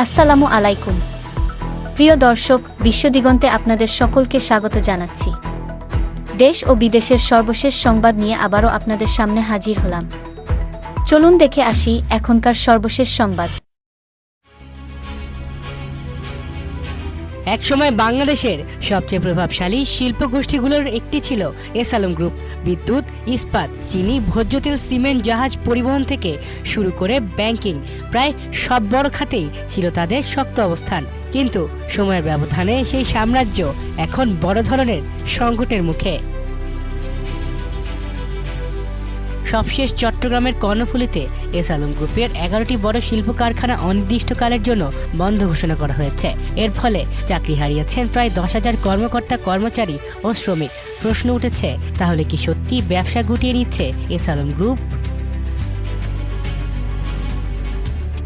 আসসালামু আলাইকুম প্রিয় দর্শক, বিশ্বদিগন্তে আপনাদের সকলকে স্বাগত জানাচ্ছি। দেশ ও বিদেশের সর্বশেষ সংবাদ নিয়ে আবারও আপনাদের সামনে হাজির হলাম। চলুন দেখে আসি এখনকার সর্বশেষ সংবাদ। একসময় বাংলাদেশের সবচেয়ে প্রভাবশালী শিল্পগোষ্ঠীগুলোর একটি ছিল এস আলম গ্রুপ। বিদ্যুৎ, ইস্পাত, চিনি, ভোজ্য তেল, সিমেন্ট, জাহাজ, পরিবহন থেকে শুরু করে ব্যাংকিং, প্রায় সব বড় খাতেই ছিল তাদের শক্ত অবস্থান। কিন্তু সময়ের ব্যবধানে সেই সাম্রাজ্য এখন বড় ধরনের সংকটের মুখে। সবশেষ চট্টগ্রামের কর্ণফুলীতে এস আলম গ্রুপের 11টি বড় শিল্প কারখানা অনির্দিষ্টকালের জন্য বন্ধ ঘোষণা করা হয়েছে। এর ফলে চাকরি হারিয়েছেন প্রায় 10,000 কর্মকর্তা, কর্মচারী ও শ্রমিক। প্রশ্ন উঠেছে, তাহলে কি সত্যি ব্যবসা গুটিয়ে নিচ্ছে এস আলম গ্রুপ?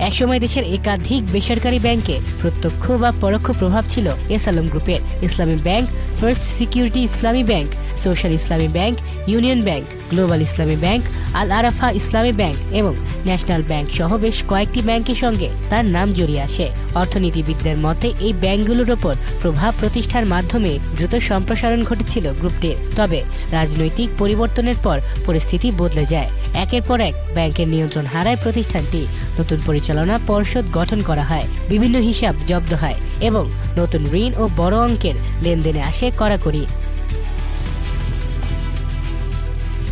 একসময় দেশের একাধিক বেসরকারি ব্যাংকে প্রত্যক্ষ বা পরোক্ষ প্রভাব ছিল এস আলম গ্রুপের। ইসলামী ব্যাংক, ফার্স্ট সিকিউরিটি ইসলামী ব্যাংক, সোশ্যাল ইসলামী ব্যাংক, ইউনিয়ন ব্যাংক, গ্লোবাল ইসলামী ব্যাংক, আল আরাফা ইসলামী ব্যাংক এবং ন্যাশনাল ব্যাংক সহ বেশ কয়েকটি ব্যাংকের সঙ্গে তার নাম জড়িয়ে আসে। অর্থনীতিবিদদের মতে এই ব্যাংকগুলোর ওপর প্রভাব প্রতিষ্ঠার মাধ্যমে দ্রুত সম্প্রসারণ ঘটেছিল গ্রুপটির। তবে রাজনৈতিক পরিবর্তনের পর পরিস্থিতি বদলে যায়। একের পর এক ব্যাংকের নিয়ন্ত্রণ হারায় প্রতিষ্ঠানটি। নতুন পরিচালনা পর্ষদ গঠন করা হয়, বিভিন্ন হিসাব জব্দ হয় এবং নতুন ঋণ ও বড় অঙ্কের লেনদেনে আসে কড়াকড়ি।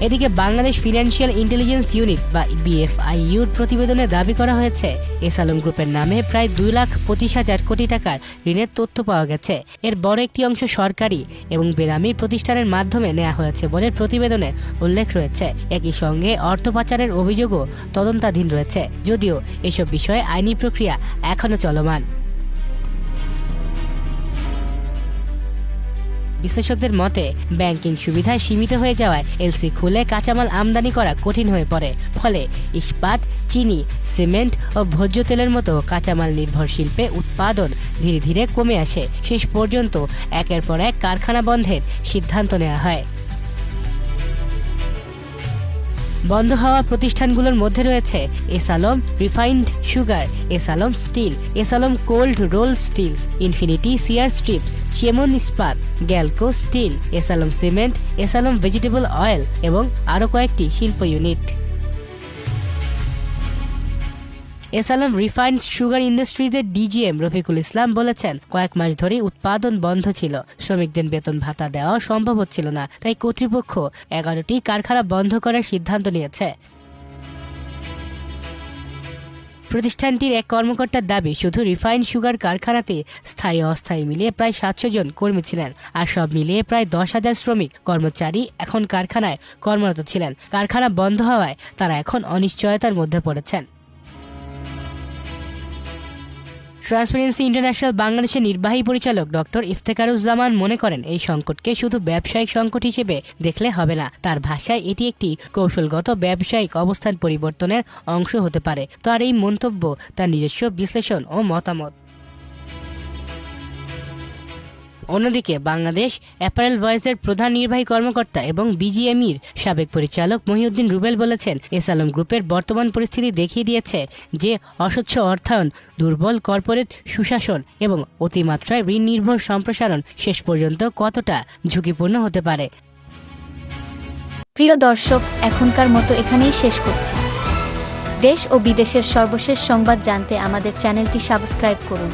এদিকে বাংলাদেশ ফিনান্সিয়াল ইন্টেলিজেন্স ইউনিট বা বিএফআইইউর প্রতিবেদনে দাবি করা হয়েছে, এস আলম গ্রুপের নামে প্রায় 2,25,000 কোটি টাকার ঋণের তথ্য পাওয়া গেছে। এর বড় একটি অংশ সরকারি এবং বেনামি প্রতিষ্ঠানের মাধ্যমে নেওয়া হয়েছে বলে প্রতিবেদনে উল্লেখ রয়েছে। একই সঙ্গে অর্থ পাচারের অভিযোগও তদন্তাধীন রয়েছে, যদিও এসব বিষয়ে আইনি প্রক্রিয়া এখনো চলমান। বিশ্লেষকদের মতে, ব্যাংকিং সুবিধায় সীমিত হয়ে যাওয়ায় এলসি খুলে কাঁচামাল আমদানি করা কঠিন হয়ে পড়ে। ফলে ইস্পাত, চিনি, সিমেন্ট ও ভোজ্য তেলের মতো কাঁচামাল নির্ভর শিল্পে উৎপাদন ধীরে ধীরে কমে আসে। শেষ পর্যন্ত একের পর এক কারখানা বন্ধের সিদ্ধান্ত নেওয়া হয়। বন্ধ হওয়া প্রতিষ্ঠানগুলোর মধ্যে রয়েছে S Alam refined sugar, S Alam steel, S Alam cold roll steels, Infinity CR strips, Chemon Ispat, Galco steel, S Alam cement, S Alam vegetable oil এবং আরও কয়েকটি শিল্প unit. S Alam refined sugar ইন্ডাস্ট্রিজের ডিজিএম রফিকুল ইসলাম বলেছেন, কয়েক মাস ধরে উৎপাদন বন্ধ ছিল, শ্রমিকদের বেতন ভাতা দেওয়া সম্ভব হচ্ছিল না, তাই কর্তৃপক্ষ 11টি কারখানা বন্ধ করার সিদ্ধান্ত নিয়েছে। প্রতিষ্ঠানটির এক কর্মকর্তার দাবি, শুধু রিফাইন্ড সুগার কারখানাতে স্থায়ী অস্থায়ী মিলিয়ে প্রায় 700 জন কর্মী ছিলেন, আর সব মিলিয়ে প্রায় 10,000 শ্রমিক কর্মচারী এখন কারখানায় কর্মরত ছিলেন। কারখানা বন্ধ হওয়ায় তারা এখন অনিশ্চয়তার মধ্যে পড়েছেন। ট্রান্সপারেন্সি ইন্টারন্যাশনাল বাংলাদেশের নির্বাহী পরিচালক ডক্টর ইফতেখারুজ্জামান মনে করেন, এই সংকটকে শুধু ব্যবসায়িক সংকট হিসেবে দেখলে হবে না। তার ভাষায় এটি একটি কৌশলগত ব্যবসায়িক অবস্থান পরিবর্তনের অংশ হতে পারে। তার এই মন্তব্য তার নিজস্ব বিশ্লেষণ ও মতামত। অন্যদিকে বাংলাদেশ অ্যাপারেল ভয়েসের প্রধান নির্বাহী কর্মকর্তা এবং বিজিএমইর সাবেক পরিচালক মহিউদ্দিন রুবেল বলেছেন, এস আলম গ্রুপের বর্তমান পরিস্থিতি দেখিয়ে দিয়েছে যে অস্বচ্ছ অর্থায়ন, দুর্বল কর্পোরেট সুশাসন এবং অতিমাত্রায় ঋণ নির্ভর সম্প্রসারণ শেষ পর্যন্ত কতটা ঝুঁকিপূর্ণ হতে পারে। প্রিয় দর্শক, এখনকার মতো এখানেই শেষ করছি। দেশ ও বিদেশের সর্বশেষ সংবাদ জানতে আমাদের চ্যানেলটি সাবস্ক্রাইব করুন।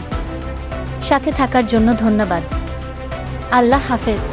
সাথে থাকার জন্য ধন্যবাদ। আল্লাহ হাফেজ।